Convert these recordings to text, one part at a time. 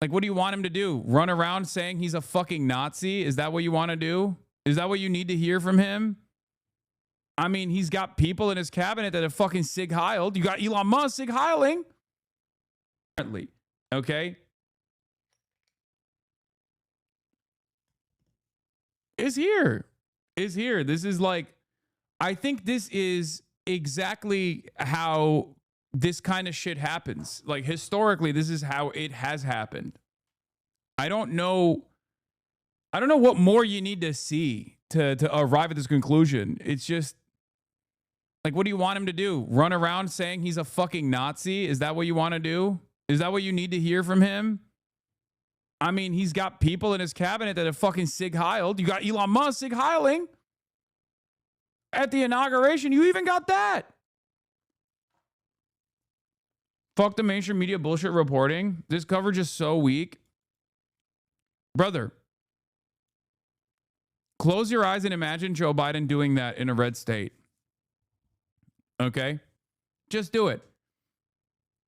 Like, what do you want him to do? Run around saying he's a fucking Nazi? Is that what you want to do? Is that what you need to hear from him? I mean, he's got people in his cabinet that have fucking Sig Heiled. You got Elon Musk Sig Heiling. Okay? Is here. This is like, I think this is exactly how this kind of shit happens. Like, historically, this is how it has happened. I don't know what more you need to see to arrive at this conclusion. It's just like, what do you want him to do? Run around saying he's a fucking Nazi? Is that what you want to do? Is that what you need to hear from him? I mean, he's got people in his cabinet that have fucking Sig Heiled. You got Elon Musk Sig Heiling. At the inauguration, you even got that. Fuck the mainstream media bullshit reporting. This coverage is so weak. Brother, close your eyes and imagine Joe Biden doing that in a red state. Okay? Just do it.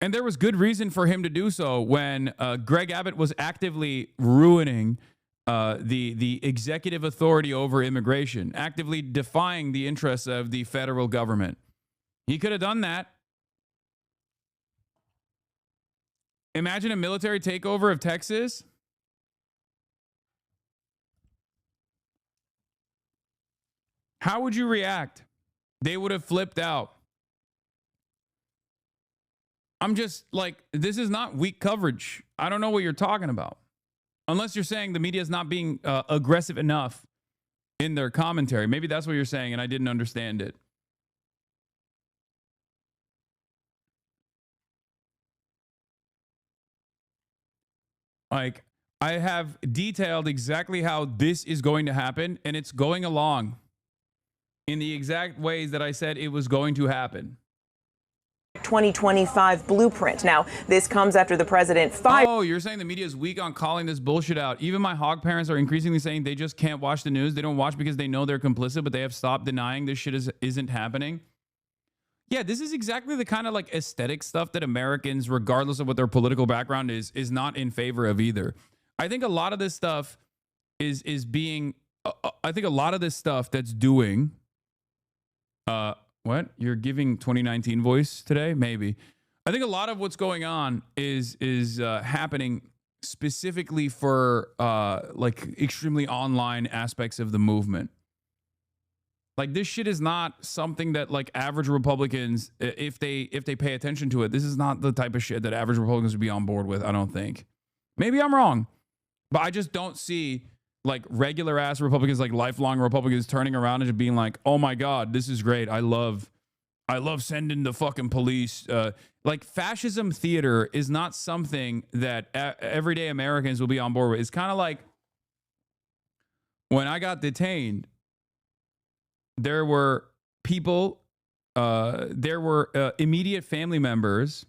And there was good reason for him to do so when Greg Abbott was actively ruining the executive authority over immigration, actively defying the interests of the federal government. He could have done that. Imagine a military takeover of Texas. How would you react? They would have flipped out. I'm just like, this is not weak coverage. I don't know what you're talking about. Unless you're saying the media is not being aggressive enough in their commentary. Maybe that's what you're saying, and I didn't understand it. Like, I have detailed exactly how this is going to happen, and it's going along in the exact ways that I said it was going to happen. 2025 blueprint. Now, this comes after the president fired. Oh, you're saying the media is weak on calling this bullshit out. Even my hog parents are increasingly saying they just can't watch the news. They don't watch because they know they're complicit, but they have stopped denying this shit isn't happening. Yeah, this is exactly the kind of like aesthetic stuff that Americans, regardless of what their political background is not in favor of either. I think a lot of this stuff is being, I think a lot of this stuff that's doing, what? You're giving 2019 voice today? Maybe. I think a lot of what's going on is happening specifically for like extremely online aspects of the movement. Like, this shit is not something that like average Republicans, if they pay attention to it, this is not the type of shit that average Republicans would be on board with, I don't think. Maybe I'm wrong, but I just don't see like regular ass Republicans, like lifelong Republicans, turning around and just being like, oh my God, this is great. I love sending the fucking police. Like, fascism theater is not something that everyday Americans will be on board with. It's kind of like when I got detained, there were people, there were immediate family members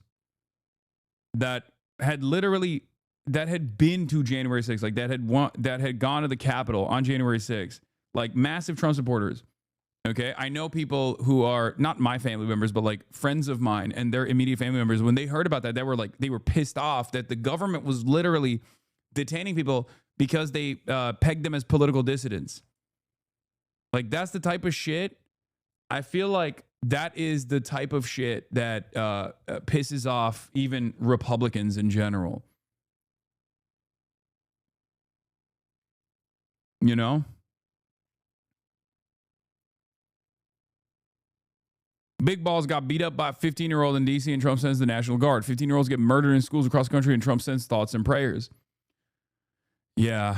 that had literally, that had been to January 6th, like that had gone to the Capitol on January 6th, like massive Trump supporters. Okay, I know people who are not my family members, but like friends of mine and their immediate family members. When they heard about that, they were pissed off that the government was literally detaining people because they pegged them as political dissidents. Like, that's the type of shit. I feel like that is the type of shit that pisses off even Republicans in general. You know? Big Balls got beat up by a 15-year-old in D.C. and Trump sends the National Guard. 15-year-olds get murdered in schools across the country and Trump sends thoughts and prayers. Yeah.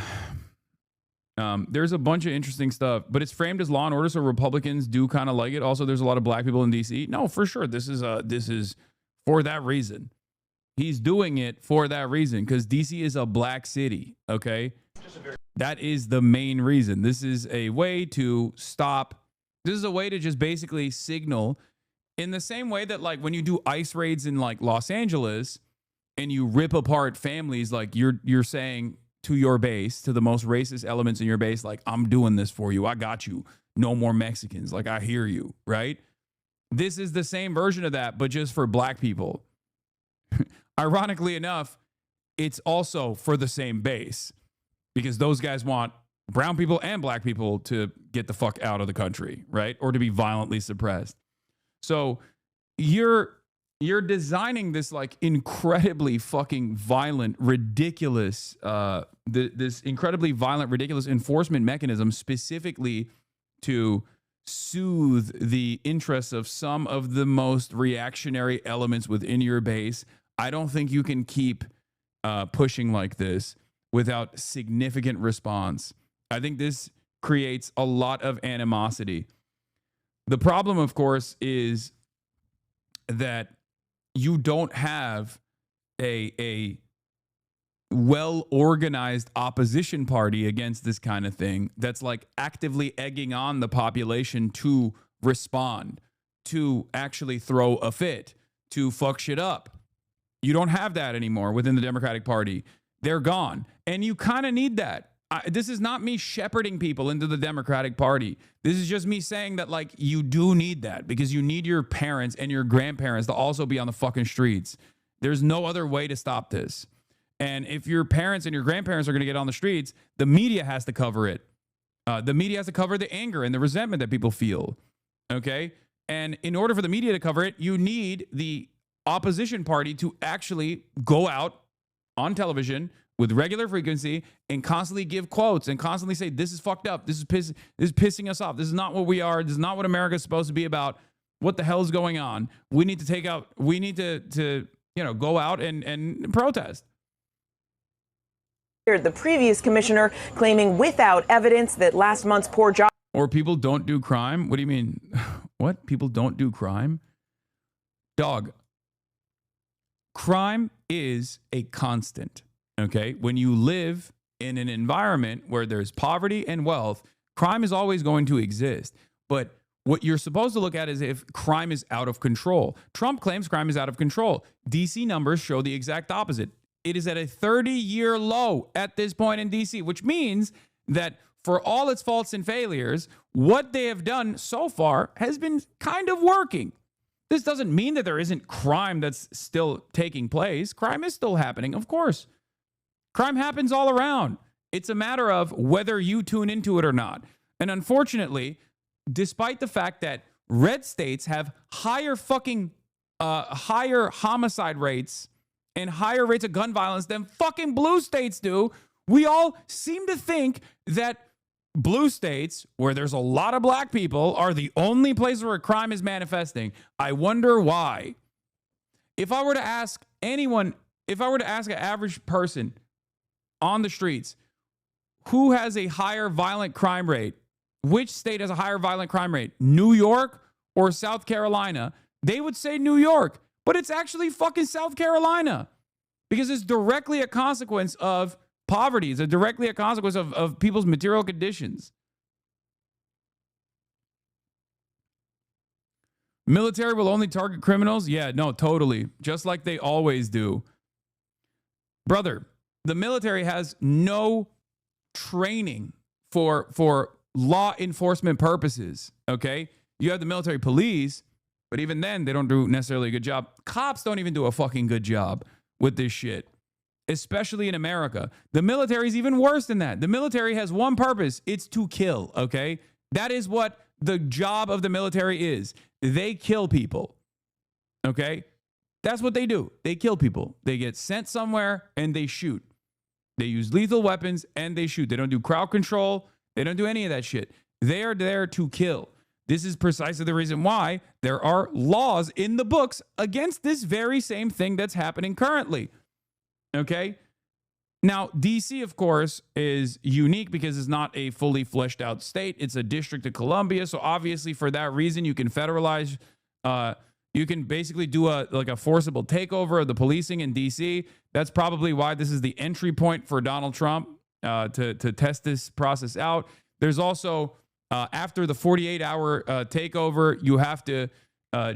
There's a bunch of interesting stuff, but it's framed as law and order, so Republicans do kind of like it. Also, there's a lot of black people in D.C. No, for sure. This is for that reason. He's doing it for that reason because D.C. is a black city, okay? That is the main reason. This is a way to stop. This is a way to just basically signal in the same way that, like, when you do ICE raids in like Los Angeles and you rip apart families, like you're saying to your base, to the most racist elements in your base, like, I'm doing this for you. I got you. No more Mexicans. Like, I hear you, right? This is the same version of that, but just for black people. Ironically enough, it's also for the same base, because those guys want brown people and black people to get the fuck out of the country, right? Or to be violently suppressed. So you're designing this like incredibly fucking violent, ridiculous, this incredibly violent, ridiculous enforcement mechanism specifically to soothe the interests of some of the most reactionary elements within your base. I don't think you can keep pushing like this without significant response. I think this creates a lot of animosity. The problem, of course, is that you don't have a well-organized opposition party against this kind of thing that's like actively egging on the population to respond, to actually throw a fit, to fuck shit up. You don't have that anymore within the Democratic Party. They're gone. And you kind of need that. This is not me shepherding people into the Democratic Party. This is just me saying that, like, you do need that because you need your parents and your grandparents to also be on the fucking streets. There's no other way to stop this. And if your parents and your grandparents are going to get on the streets, the media has to cover it. The media has to cover the anger and the resentment that people feel. Okay? And in order for the media to cover it, you need the opposition party to actually go out on television with regular frequency and constantly give quotes and constantly say, this is fucked up. This is pissing us off. This is not what we are. This is not what America is supposed to be about. What the hell is going on? We need to go out and protest. The previous commissioner claiming without evidence that last month's poor job. Or people don't do crime? What do you mean? What? People don't do crime? Dog. Crime is a constant. Okay, when you live in an environment where there's poverty and wealth, crime is always going to exist. But what you're supposed to look at is if crime is out of control. Trump claims crime is out of control. DC numbers show the exact opposite. It is at a 30-year low at this point in DC, which means that for all its faults and failures, what they have done so far has been kind of working. This doesn't mean that there isn't crime that's still taking place. Crime is still happening, of course. Crime happens all around. It's a matter of whether you tune into it or not. And unfortunately, despite the fact that red states have higher homicide rates and higher rates of gun violence than fucking blue states do, we all seem to think that blue states, where there's a lot of black people, are the only places where crime is manifesting. I wonder why. If I were to ask an average person on the streets, who has a higher violent crime rate? Which state has a higher violent crime rate? New York or South Carolina? They would say New York, but it's actually fucking South Carolina because it's directly a consequence of poverty. It's directly a consequence of people's material conditions. Military will only target criminals? Yeah, no, totally. Just like they always do. Brother, the military has no training for law enforcement purposes, okay? You have the military police, but even then, they don't do necessarily a good job. Cops don't even do a fucking good job with this shit, especially in America. The military is even worse than that. The military has one purpose. It's to kill, okay? That is what the job of the military is. They kill people, okay? That's what they do. They kill people. They get sent somewhere and they shoot. They use lethal weapons and they shoot. They don't do crowd control. They don't do any of that shit. They are there to kill. This is precisely the reason why there are laws in the books against this very same thing that's happening currently. Okay? Now, DC, of course, is unique because it's not a fully fleshed out state. It's a District of Columbia. So obviously, for that reason, you can federalize. You can basically do a forcible takeover of the policing in DC. That's probably why this is the entry point for Donald Trump to test this process out. There's also, after the 48-hour takeover, you have to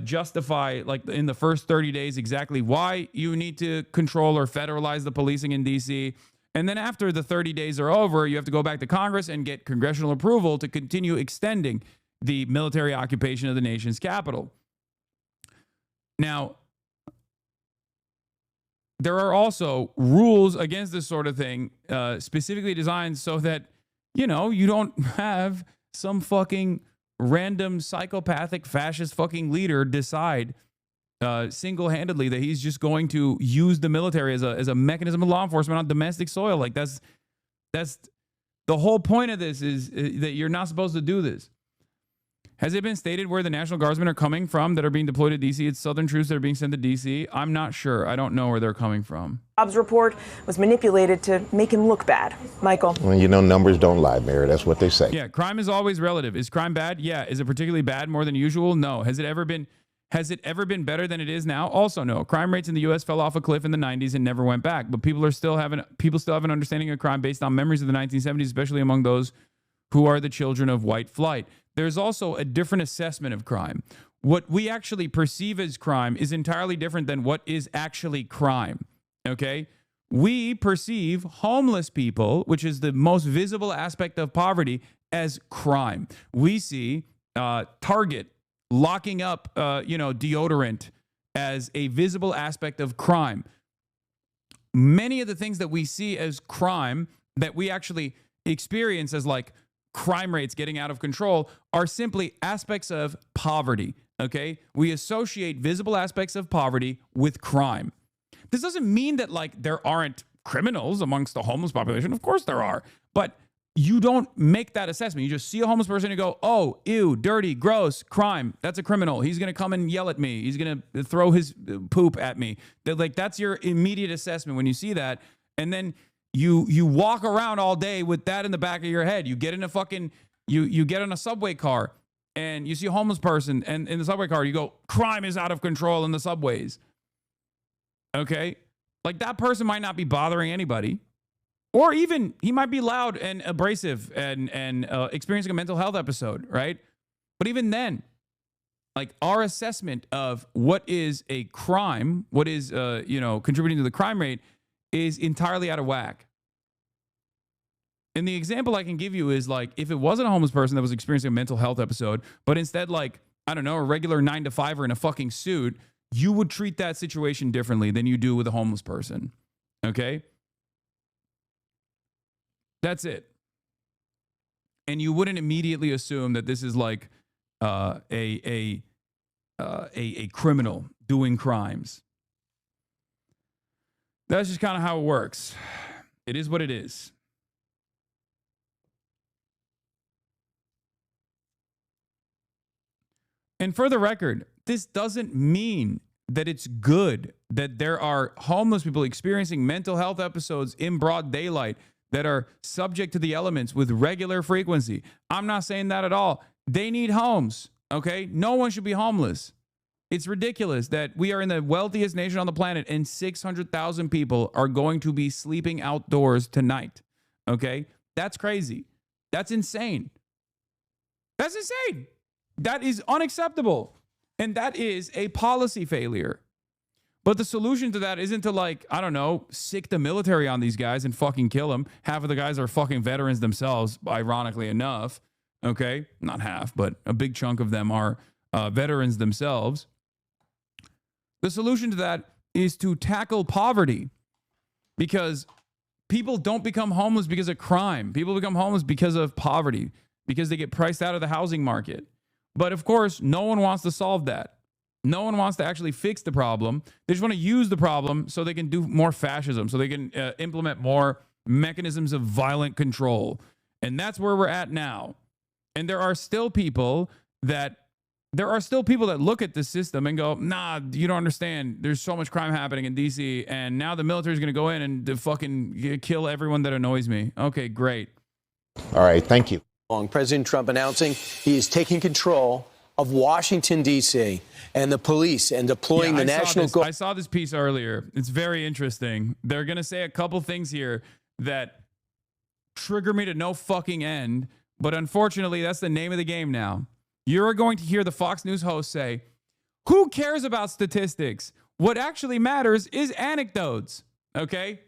justify, like in the first 30 days, exactly why you need to control or federalize the policing in DC. And then after the 30 days are over, you have to go back to Congress and get congressional approval to continue extending the military occupation of the nation's capital. Now, there are also rules against this sort of thing, specifically designed so that, you know, you don't have some fucking random psychopathic fascist fucking leader decide single-handedly that he's just going to use the military as a mechanism of law enforcement on domestic soil. Like that's the whole point of this is that you're not supposed to do this. Has it been stated where the National Guardsmen are coming from that are being deployed to D.C.? It's Southern troops that are being sent to D.C. I'm not sure. I don't know where they're coming from. Bob's report was manipulated to make him look bad. Michael. Well, you know, numbers don't lie, Mary. That's what they say. Yeah, crime is always relative. Is crime bad? Yeah. Is it particularly bad more than usual? No. Has it ever been better than it is now? Also no. Crime rates in the U.S. fell off a cliff in the 90s and never went back. But people still have an understanding of crime based on memories of the 1970s, especially among those who are the children of white flight. There's also a different assessment of crime. What we actually perceive as crime is entirely different than what is actually crime. Okay? We perceive homeless people, which is the most visible aspect of poverty, as crime. We see Target locking up, deodorant as a visible aspect of crime. Many of the things that we see as crime that we actually experience as like crime rates getting out of control are simply aspects of poverty. Okay? We associate visible aspects of poverty with crime. This doesn't mean that like there aren't criminals amongst the homeless population. Of course there are. But you don't make that assessment. You just see a homeless person and go, oh, ew, dirty, gross, crime. That's a criminal. He's going to come and yell at me. He's going to throw his poop at me. That's your immediate assessment when you see that. And then you walk around all day with that in the back of your head. You get in a fucking, you get in a subway car and you see a homeless person and in the subway car, you go, crime is out of control in the subways. Okay? Like that person might not be bothering anybody. Or even he might be loud and abrasive and experiencing a mental health episode, right? But even then, like our assessment of what is a crime, what is contributing to the crime rate is entirely out of whack. And the example I can give you is like if it wasn't a homeless person that was experiencing a mental health episode, but instead like, I don't know, a regular 9-to-5er in a fucking suit, you would treat that situation differently than you do with a homeless person. Okay? That's it. And you wouldn't immediately assume that this is like a criminal doing crimes. That's just kind of how it works. It is what it is. And for the record, this doesn't mean that it's good that there are homeless people experiencing mental health episodes in broad daylight that are subject to the elements with regular frequency. I'm not saying that at all. They need homes, okay? No one should be homeless. It's ridiculous that we are in the wealthiest nation on the planet and 600,000 people are going to be sleeping outdoors tonight, okay? That's crazy. That's insane. That's insane. That is unacceptable. And that is a policy failure. But the solution to that isn't to like, I don't know, sick the military on these guys and fucking kill them. Half of the guys are fucking veterans themselves, ironically enough. Okay? Not half, but a big chunk of them are veterans themselves. The solution to that is to tackle poverty because people don't become homeless because of crime. People become homeless because of poverty, because they get priced out of the housing market. But of course, no one wants to solve that. No one wants to actually fix the problem. They just want to use the problem so they can do more fascism, so they can implement more mechanisms of violent control. And that's where we're at now. And there are still people that look at this system and go, nah, you don't understand. There's so much crime happening in DC, and now the military is going to go in and fucking kill everyone that annoys me. Okay, great. All right, thank you. President Trump announcing he is taking control of Washington, D.C. and the police and deploying the National Guard. I saw this piece earlier. It's very interesting. They're going to say a couple things here that trigger me to no fucking end, but unfortunately, that's the name of the game now. You're going to hear the Fox News host say, who cares about statistics? What actually matters is anecdotes, okay?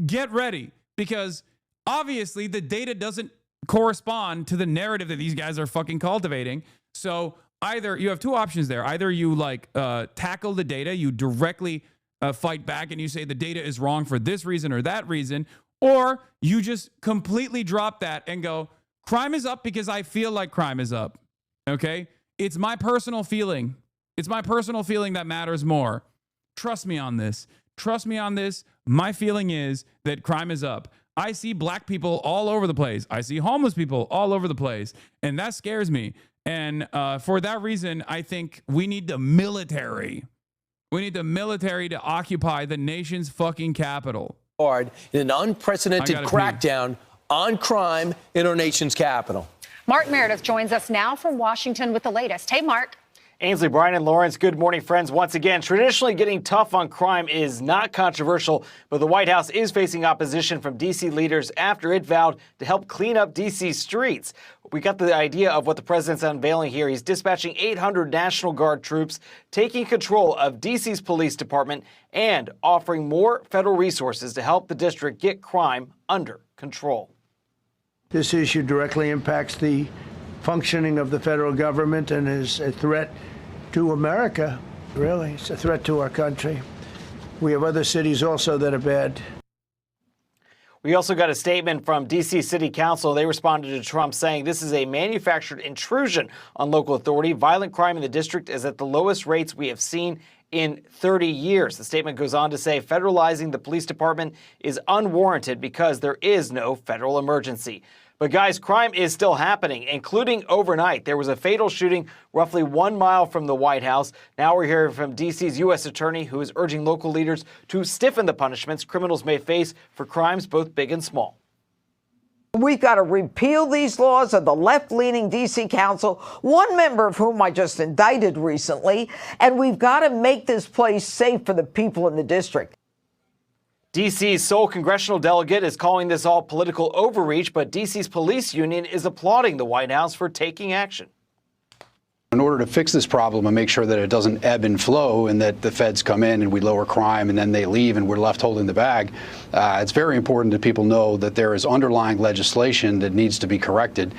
Get ready, because obviously the data doesn't correspond to the narrative that these guys are fucking cultivating. So either you have two options there. Either you tackle the data, you directly fight back and you say the data is wrong for this reason or that reason, or you just completely drop that and go, crime is up because I feel like crime is up. Okay? It's my personal feeling. It's my personal feeling that matters more. Trust me on this. Trust me on this. My feeling is that crime is up. I see black people all over the place. I see homeless people all over the place. And that scares me. And for that reason, I think we need the military. We need the military to occupy the nation's fucking capital. In an unprecedented crackdown on crime in our nation's capital. Mark Meredith joins us now from Washington with the latest. Hey, Mark. Ainsley, Brian, and Lawrence, good morning, friends. Once again, traditionally getting tough on crime is not controversial, but the White House is facing opposition from D.C. leaders after it vowed to help clean up D.C. streets. We got the idea of what the president's unveiling here. He's dispatching 800 National Guard troops, taking control of D.C.'s police department, and offering more federal resources to help the district get crime under control. This issue directly impacts the functioning of the federal government and is a threat to America, really. It's a threat to our country. We have other cities also that are bad. We also got a statement from D.C. City Council. They responded to Trump saying this is a manufactured intrusion on local authority. Violent crime in the district is at the lowest rates we have seen in 30 years. The statement goes on to say federalizing the police department is unwarranted because there is no federal emergency. But guys, crime is still happening, including overnight. There was a fatal shooting roughly 1 mile from the White House. Now we're hearing from D.C.'s U.S. attorney, who is urging local leaders to stiffen the punishments criminals may face for crimes both big and small. We've got to repeal these laws of the left-leaning D.C. Council, one member of whom I just indicted recently, and we've got to make this place safe for the people in the district. D.C.'s sole congressional delegate is calling this all political overreach, but D.C.'s police union is applauding the White House for taking action. In order to fix this problem and make sure that it doesn't ebb and flow and that the feds come in and we lower crime and then they leave and we're left holding the bag, it's very important that people know that there is underlying legislation that needs to be corrected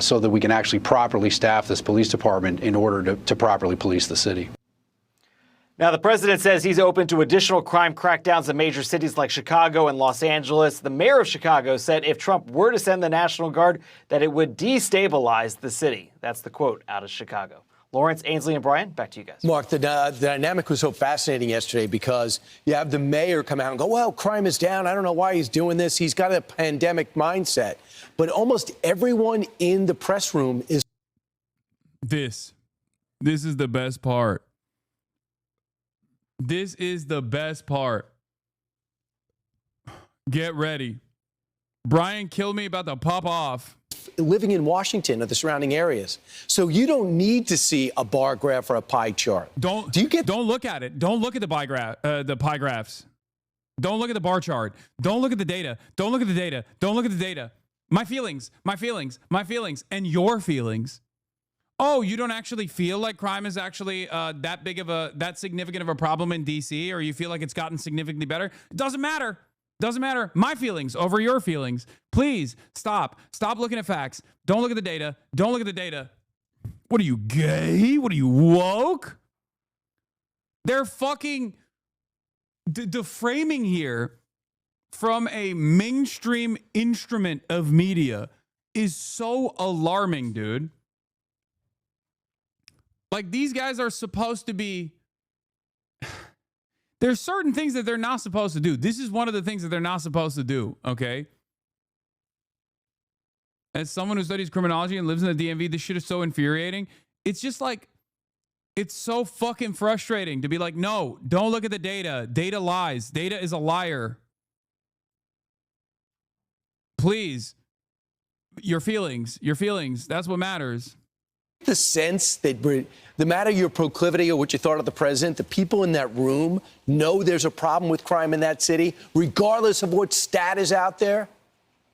so that we can actually properly staff this police department in order to properly police the city. Now, the president says he's open to additional crime crackdowns in major cities like Chicago and Los Angeles. The mayor of Chicago said if Trump were to send the National Guard, that it would destabilize the city. That's the quote out of Chicago. Lawrence, Ainsley, and Brian, back to you guys. Mark, the dynamic was so fascinating yesterday because you have the mayor come out and go, well, crime is down. I don't know why he's doing this. He's got a pandemic mindset. But almost everyone in the press room is. This is the best part. This is the best part. Get ready. Brian Kilmeade about to pop off. Living in Washington or the surrounding areas. So you don't need to see a bar graph or a pie chart. Don't look at it. Don't look at the pie graphs. Don't look at the bar chart. Don't look at the data. Don't look at the data. Don't look at the data. My feelings, and your feelings. Oh, you don't actually feel like crime is actually that significant of a problem in D.C., or you feel like it's gotten significantly better? It doesn't matter. Doesn't matter. My feelings over your feelings. Please stop. Stop looking at facts. Don't look at the data. Don't look at the data. What are you, gay? What are you, woke? They're fucking the framing here from a mainstream instrument of media is so alarming, dude. Like, these guys are supposed to be. There's certain things that they're not supposed to do. This is one of the things that they're not supposed to do, okay? As someone who studies criminology and lives in the DMV, this shit is so infuriating. It's just like, it's so fucking frustrating to be like, no, don't look at the data. Data lies. Data is a liar. Please, your feelings, that's what matters. The sense that no matter your proclivity or what you thought of the president, the people in that room know there's a problem with crime in that city, regardless of what stat is out there?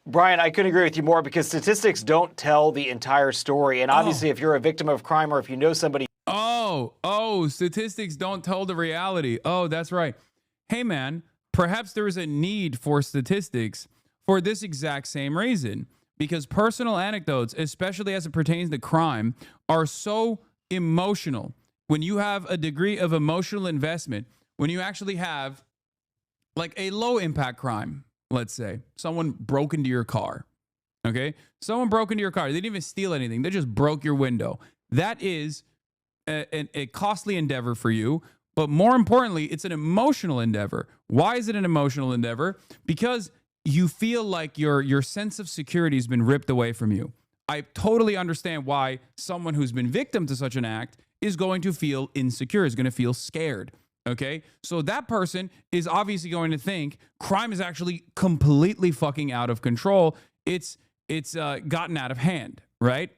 Brian, I couldn't agree with you more because statistics don't tell the entire story. And obviously, if you're a victim of crime or if you know somebody. Statistics don't tell the reality. Oh, that's right. Hey, man, perhaps there is a need for statistics for this exact same reason. Because personal anecdotes, especially as it pertains to crime, are so emotional. When you have a degree of emotional investment, when you actually have like a low impact crime, let's say someone broke into your car. Okay. Someone broke into your car. They didn't even steal anything. They just broke your window. That is a costly endeavor for you. But more importantly, it's an emotional endeavor. Why is it an emotional endeavor? Because you feel like your sense of security has been ripped away from you. I totally understand why someone who's been victim to such an act is going to feel insecure, is going to feel scared. Okay, so that person is obviously going to think crime is actually completely fucking out of control. It's gotten out of hand, right?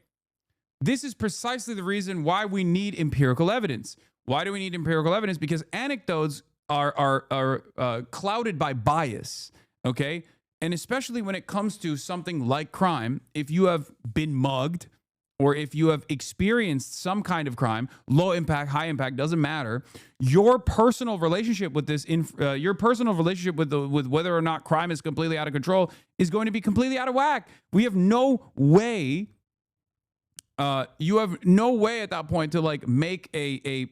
This is precisely the reason why we need empirical evidence. Why do we need empirical evidence? Because anecdotes are clouded by bias. Okay, and especially when it comes to something like crime, if you have been mugged, or if you have experienced some kind of crime, low impact, high impact, doesn't matter. Your personal relationship with this, your personal relationship with whether or not crime is completely out of control is going to be completely out of whack. We have no way. You have no way at that point to like make an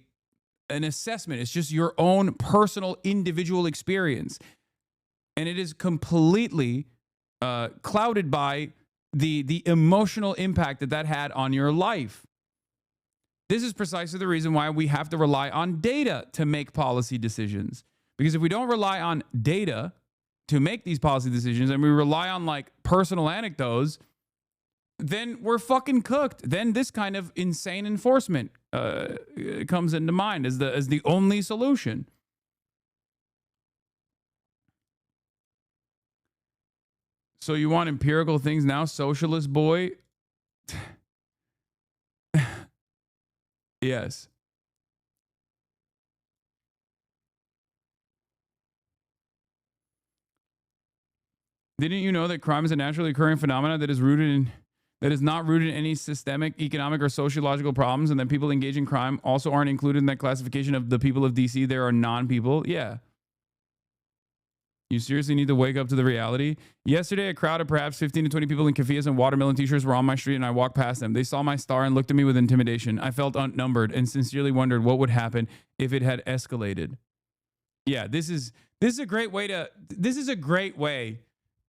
assessment. It's just your own personal individual experience, and it is completely clouded by the emotional impact that had on your life. This is precisely the reason why we have to rely on data to make policy decisions. Because if we don't rely on data to make these policy decisions and we rely on like personal anecdotes, then we're fucking cooked. Then this kind of insane enforcement comes into mind as the only solution. So you want empirical things now, socialist boy? Yes. Didn't you know that crime is a naturally occurring phenomenon that is not rooted in any systemic, economic, or sociological problems, and that people engaging in crime also aren't included in that classification of the people of DC? There are non-people. Yeah. You seriously need to wake up to the reality. Yesterday, a crowd of perhaps 15 to 20 people in keffiyehs and watermelon t-shirts were on my street, and I walked past them. They saw my star and looked at me with intimidation. I felt outnumbered and sincerely wondered what would happen if it had escalated. Yeah, this is a great way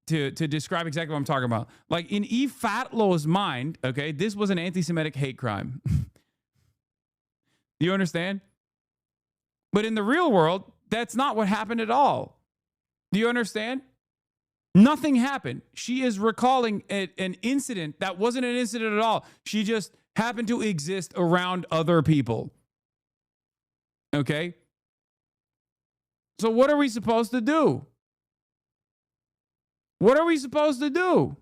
to describe exactly what I'm talking about. Like in E. Fatlow's mind, okay, this was an anti-Semitic hate crime. Do you understand? But in the real world, that's not what happened at all. Do you understand? Nothing happened. She is recalling an incident that wasn't an incident at all. She just happened to exist around other people. Okay? So what are we supposed to do? What are we supposed to do?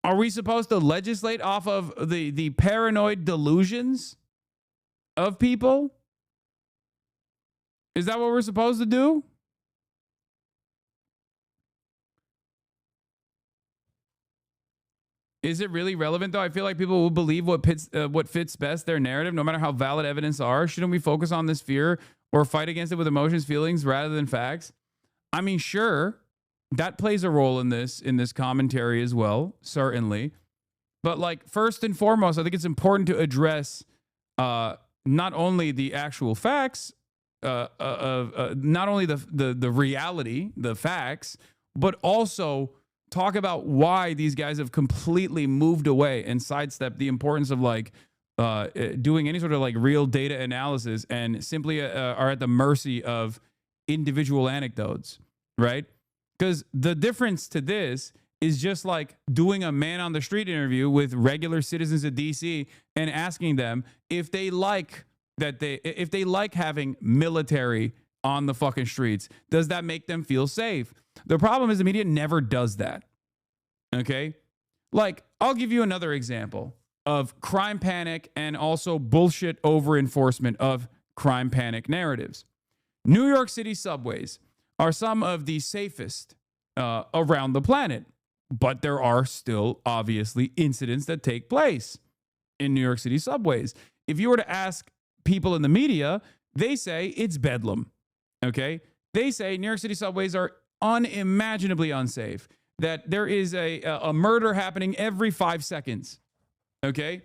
Are we supposed to legislate off of the paranoid delusions of people? Is that what we're supposed to do? Is it really relevant, though? I feel like people will believe what fits best their narrative, no matter how valid evidence are. Shouldn't we focus on this fear or fight against it with emotions, feelings, rather than facts? I mean, sure, that plays a role in this commentary as well, certainly. But like first and foremost, I think it's important to address not only the actual facts, not only the reality, the facts, but also talk about why these guys have completely moved away and sidestepped the importance of like doing any sort of like real data analysis and simply are at the mercy of individual anecdotes, right? Because the difference to this is just like doing a man on the street interview with regular citizens of DC and asking them if they like having military on the fucking streets. Does that make them feel safe? The problem is the media never does that. Okay? Like, I'll give you another example of crime panic and also bullshit over enforcement of crime panic narratives. New York City subways are some of the safest around the planet, but there are still obviously incidents that take place in New York City subways. If you were to ask people in the media, they say it's bedlam. Okay? They say New York City subways are unimaginably unsafe, that there is a murder happening every 5 seconds. Okay?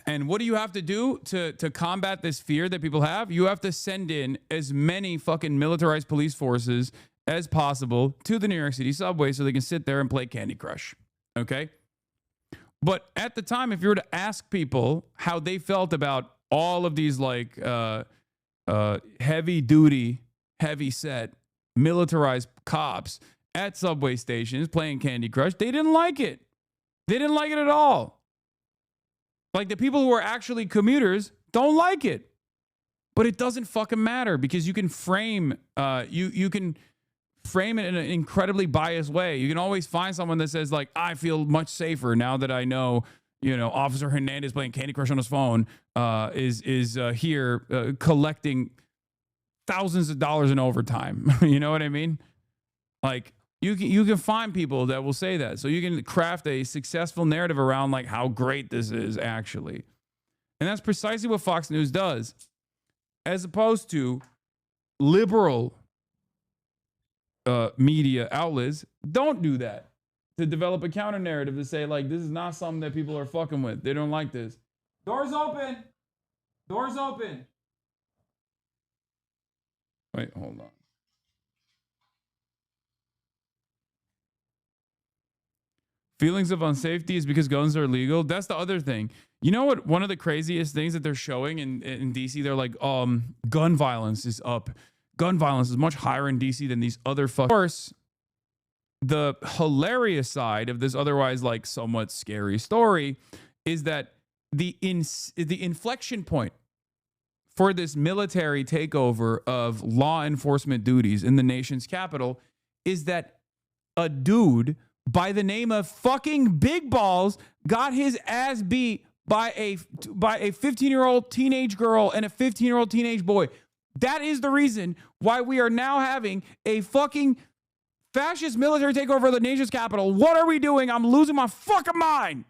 And what do you have to do to combat this fear that people have? You have to send in as many fucking militarized police forces as possible to the New York City subway so they can sit there and play Candy Crush. Okay? But at the time, if you were to ask people how they felt about all of these like heavy duty, heavy set, militarized cops at subway stations playing Candy Crush, they didn't like it. They didn't like it at all. Like the people who are actually commuters don't like it. But it doesn't fucking matter because you can frame you can frame it in an incredibly biased way. You can always find someone that says like, I feel much safer now that I know, Officer Hernandez playing Candy Crush on his phone is here collecting thousands of dollars in overtime. You know what I mean? Like you can find people that will say that. So you can craft a successful narrative around like how great this is actually. And that's precisely what Fox News does. As opposed to liberal media outlets don't do that, to develop a counter narrative to say like, this is not something that people are fucking with. They don't like this. Doors open. Doors open. Wait, hold on. Feelings of unsafety is because guns are legal. That's the other thing. You know what? One of the craziest things that they're showing in DC, they're like, gun violence is up. Gun violence is much higher in DC than these other Of course, the hilarious side of this otherwise like somewhat scary story is that the inflection point for this military takeover of law enforcement duties in the nation's capital is that a dude by the name of fucking Big Balls got his ass beat by a 15-year-old teenage girl and a 15-year-old teenage boy. That is the reason why we are now having a fucking fascist military takeover of the nation's capital. What are we doing? I'm losing my fucking mind.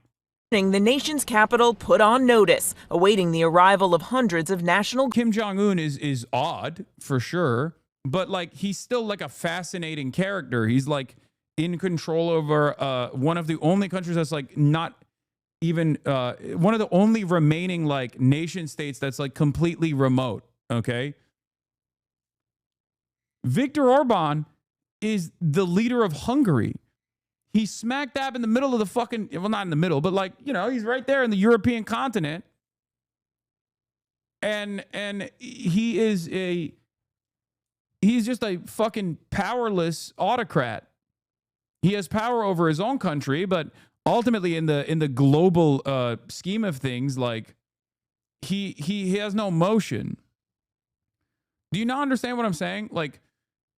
The nation's capital put on notice, awaiting the arrival of hundreds of national. Kim Jong-un is odd for sure, but like he's still like a fascinating character. He's like in control over one of the only countries that's like not even one of the only remaining like nation states that's like completely remote. Okay. Viktor Orban is the leader of Hungary. He's smack dab in the middle of the fucking, well, not in the middle, but like, he's right there in the European continent. And he's just a fucking powerless autocrat. He has power over his own country, but ultimately in the global scheme of things, like he has no motion. Do you not understand what I'm saying? Like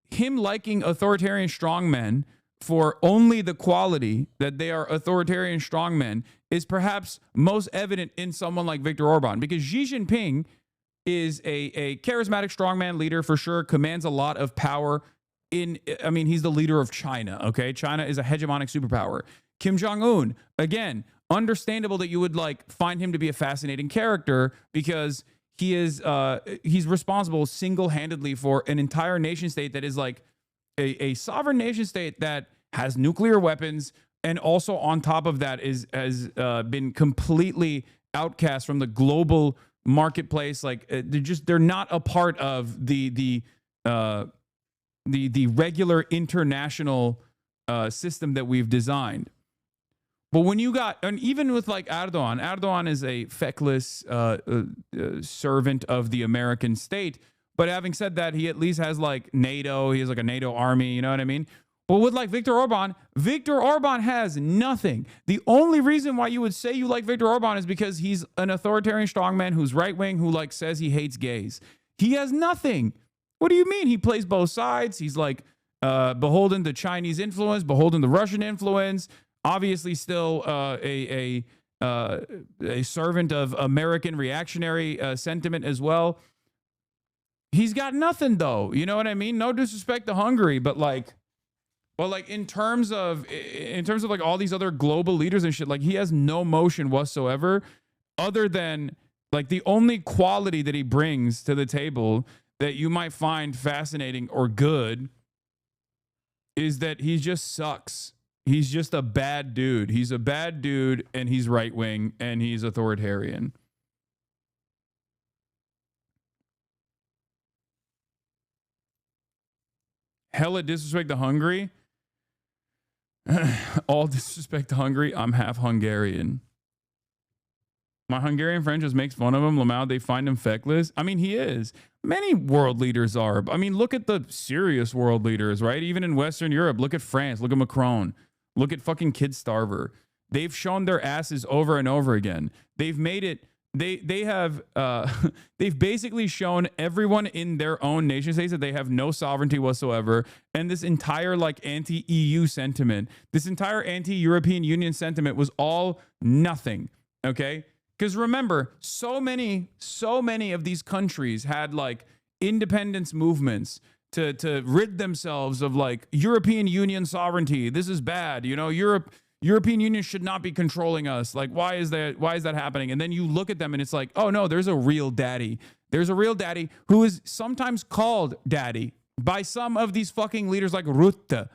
him liking authoritarian strongmen for only the quality that they are authoritarian strongmen is perhaps most evident in someone like Viktor Orban, because Xi Jinping is a charismatic strongman leader for sure, commands a lot of power he's the leader of China, okay? China is a hegemonic superpower. Kim Jong-un, again, understandable that you would like find him to be a fascinating character because he's responsible single-handedly for an entire nation state that is like a sovereign nation state that has nuclear weapons, and also on top of that has been completely outcast from the global marketplace. Like they're not a part of the regular international system that we've designed. But when you got, and even with like Erdogan is a feckless servant of the American state. But having said that, he at least has like NATO. He has like a NATO army. You know what I mean? But with like Viktor Orban has nothing. The only reason why you would say you like Viktor Orban is because he's an authoritarian strongman who's right wing, who like says he hates gays. He has nothing. What do you mean? He plays both sides. He's like beholden to Chinese influence, beholden to Russian influence. Obviously, still a servant of American reactionary sentiment as well. He's got nothing though. You know what I mean? No disrespect to Hungary, but like in terms of like all these other global leaders and shit, like he has no motion whatsoever, other than like the only quality that he brings to the table that you might find fascinating or good is that he just sucks. He's just a bad dude. He's a bad dude, and he's right wing, and he's authoritarian. hella disrespect to Hungary. All disrespect to Hungary. I'm half Hungarian. My Hungarian friend just makes fun of him. Lamau, they find him feckless. I mean, he is. Many world leaders are. I mean, look at the serious world leaders, right? Even in Western Europe, look at France, look at Macron, look at fucking Kid Starver. They've shown their asses over and over again. They've made it. They have they've basically shown everyone in their own nation states that they have no sovereignty whatsoever, and this entire like anti-EU sentiment, this entire anti-European Union sentiment was all nothing. Okay, because remember, so many of these countries had like independence movements to rid themselves of like European Union sovereignty. This is bad, you know. European Union should not be controlling us. Like, why is that happening? And then you look at them and it's like, oh no, there's a real daddy. There's a real daddy who is sometimes called daddy by some of these fucking leaders like Rutte.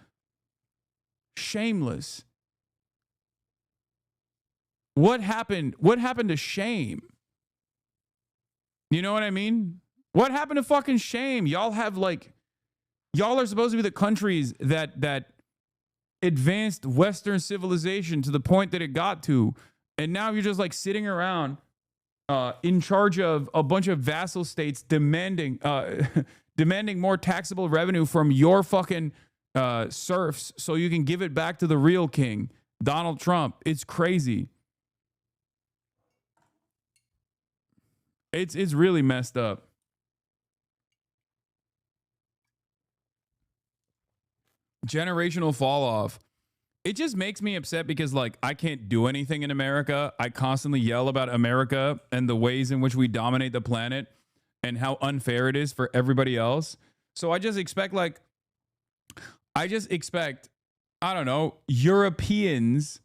Shameless. What happened? What happened to shame? You know what I mean? What happened to fucking shame? Y'all are supposed to be the countries that advanced Western civilization to the point that it got to. And now you're just like sitting around in charge of a bunch of vassal states demanding more taxable revenue from your fucking serfs so you can give it back to the real king, Donald Trump. It's crazy. It's really messed up. Generational fall off. It just makes me upset because like I can't do anything in America. I constantly yell about America and the ways in which we dominate the planet and how unfair it is for everybody else. So I just expect I don't know, European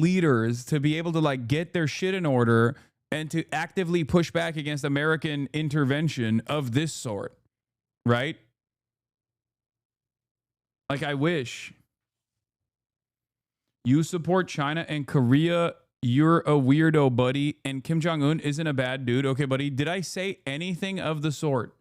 leaders to be able to like get their shit in order and to actively push back against American intervention of this sort, right? Like, I wish. You support China and Korea. You're a weirdo, buddy. And Kim Jong-un isn't a bad dude. Okay, buddy. Did I say anything of the sort?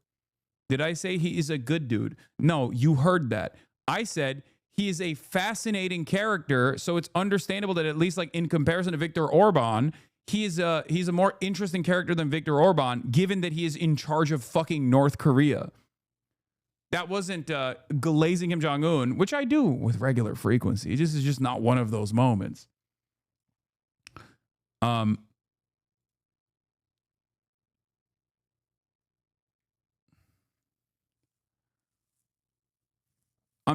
Did I say he is a good dude? No, you heard that. I said he is a fascinating character. So it's understandable that at least like in comparison to Viktor Orban, he's a more interesting character than Viktor Orban, given that he is in charge of fucking North Korea. That wasn't glazing Kim Jong-un, which I do with regular frequency. It just is just not one of those moments. I'm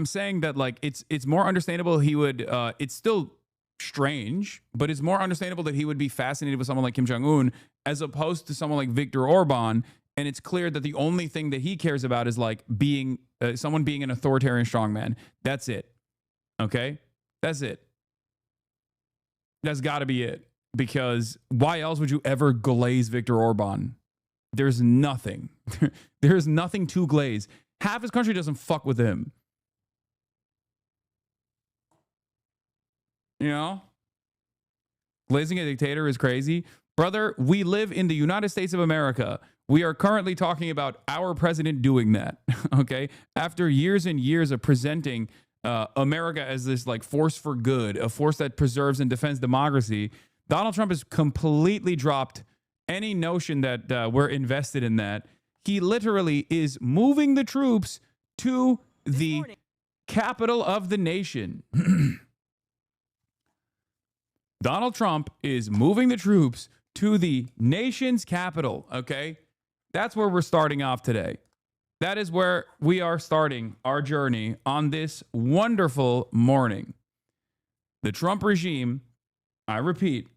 saying that like it's more understandable he would it's still strange, but it's more understandable that he would be fascinated with someone like Kim Jong-un as opposed to someone like Viktor Orban. And it's clear that the only thing that he cares about is like being someone being an authoritarian strongman. That's it. Okay? That's it. That's got to be it. Because why else would you ever glaze Viktor Orban? There's nothing. There's nothing to glaze. Half his country doesn't fuck with him. You know? Glazing a dictator is crazy. Brother, we live in the United States of America. We are currently talking about our president doing that, okay? After years and years of presenting America as this like force for good, a force that preserves and defends democracy, Donald Trump has completely dropped any notion that we're invested in that. He literally is moving the troops to the capital of the nation. Donald Trump is moving the troops to the nation's capital, okay? That's where we're starting off today. That is where we are starting our journey on this wonderful morning. The Trump regime, I repeat,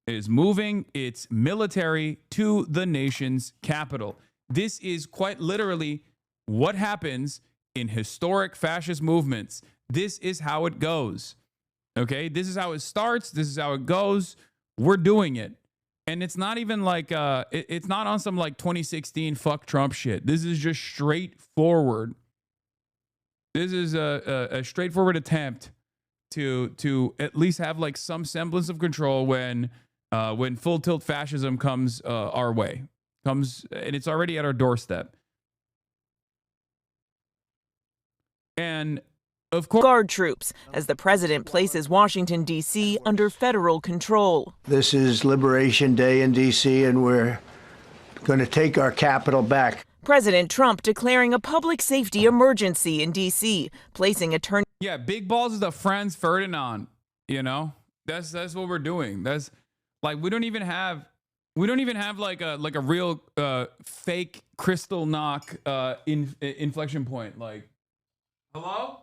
is moving its military to the nation's capital. This is quite literally what happens in historic fascist movements. This is how it goes. Okay? This is how it starts. This is how it goes. We're doing it. And it's not even like, it's not on some like 2016 fuck Trump shit. This is just straightforward. This is a straightforward attempt to at least have like some semblance of control when full tilt fascism comes our way. And it's already at our doorstep. And of course, Guard troops as the president places Washington, D.C. under federal control. This is Liberation Day in D.C., and we're going to take our capital back. President Trump declaring a public safety emergency in D.C., placing attorney. yeah, Big Balls is the Franz Ferdinand. You know, that's what we're doing. That's like we don't even have like a real fake crystal knock inflection point. Like, hello.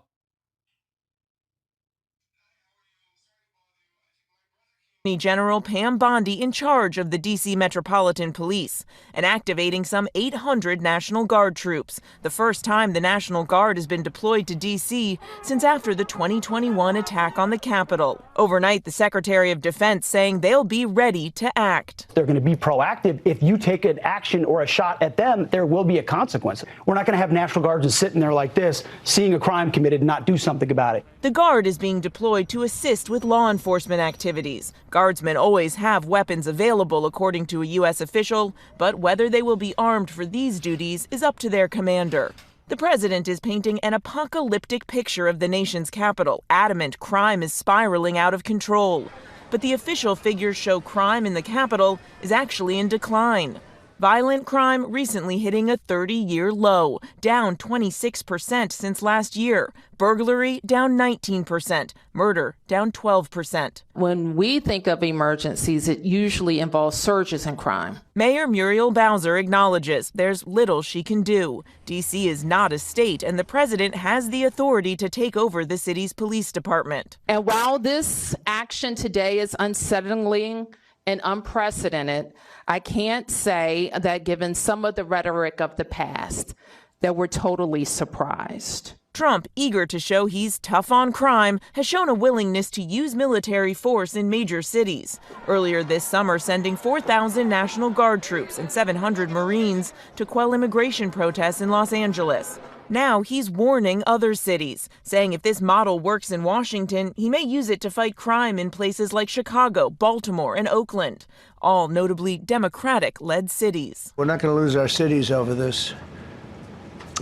Attorney General Pam Bondi in charge of the D.C. Metropolitan Police and activating some 800 National Guard troops, the first time the National Guard has been deployed to D.C. since after the 2021 attack on the Capitol. Overnight, the Secretary of Defense saying they'll be ready to act. They're going to be proactive. If you take an action or a shot at them, there will be a consequence. We're not going to have National Guards just sitting there like this, seeing a crime committed and not do something about it. The Guard is being deployed to assist with law enforcement activities. Guardsmen always have weapons available, according to a U.S. official, but whether they will be armed for these duties is up to their commander. The president is painting an apocalyptic picture of the nation's capital, adamant crime is spiraling out of control. But the official figures show crime in the capital is actually in decline. Violent crime recently hitting a 30-year low, down 26% since last year. Burglary down 19%. Murder down 12%. When we think of emergencies, it usually involves surges in crime. Mayor Muriel Bowser acknowledges there's little she can do. D.C. is not a state, and the president has the authority to take over the city's police department. And while this action today is unsettling and unprecedented, I can't say that given some of the rhetoric of the past, that we're totally surprised. Trump, eager to show he's tough on crime, has shown a willingness to use military force in major cities. Earlier this summer, sending 4,000 National Guard troops and 700 Marines to quell immigration protests in Los Angeles. Now he's warning other cities, saying if this model works in Washington, he may use it to fight crime in places like Chicago, Baltimore, and Oakland, all notably Democratic-led cities. We're not going to lose our cities over this,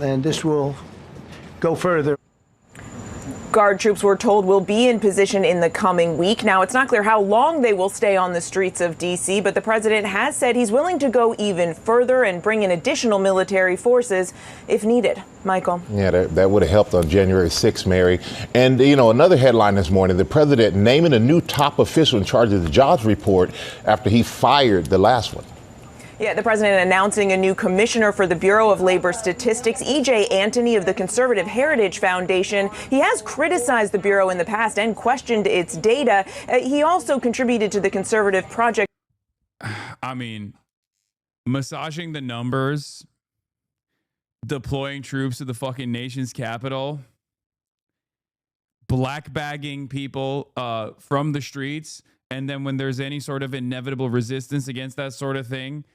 and this will go further. Guard troops, we're told, will be in position in the coming week. Now, it's not clear how long they will stay on the streets of D.C., but the president has said he's willing to go even further and bring in additional military forces if needed. Michael. Yeah, that would have helped on January 6th, Mary. And, you know, another headline this morning, the president naming a new top official in charge of the jobs report after he fired the last one. Yeah, the president announcing a new commissioner for the Bureau of Labor Statistics, E.J. Antony of the Conservative Heritage Foundation. He has criticized the Bureau in the past and questioned its data. He also contributed to the Conservative Project. I mean, massaging the numbers, deploying troops to the fucking nation's capital, black bagging people from the streets, and then when there's any sort of inevitable resistance against that sort of thing,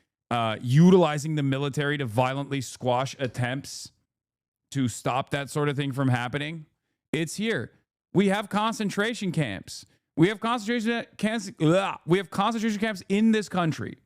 utilizing the military to violently squash attempts to stop that sort of thing from happening. It's here. We have concentration camps. We have concentration camps. We have concentration camps in this country.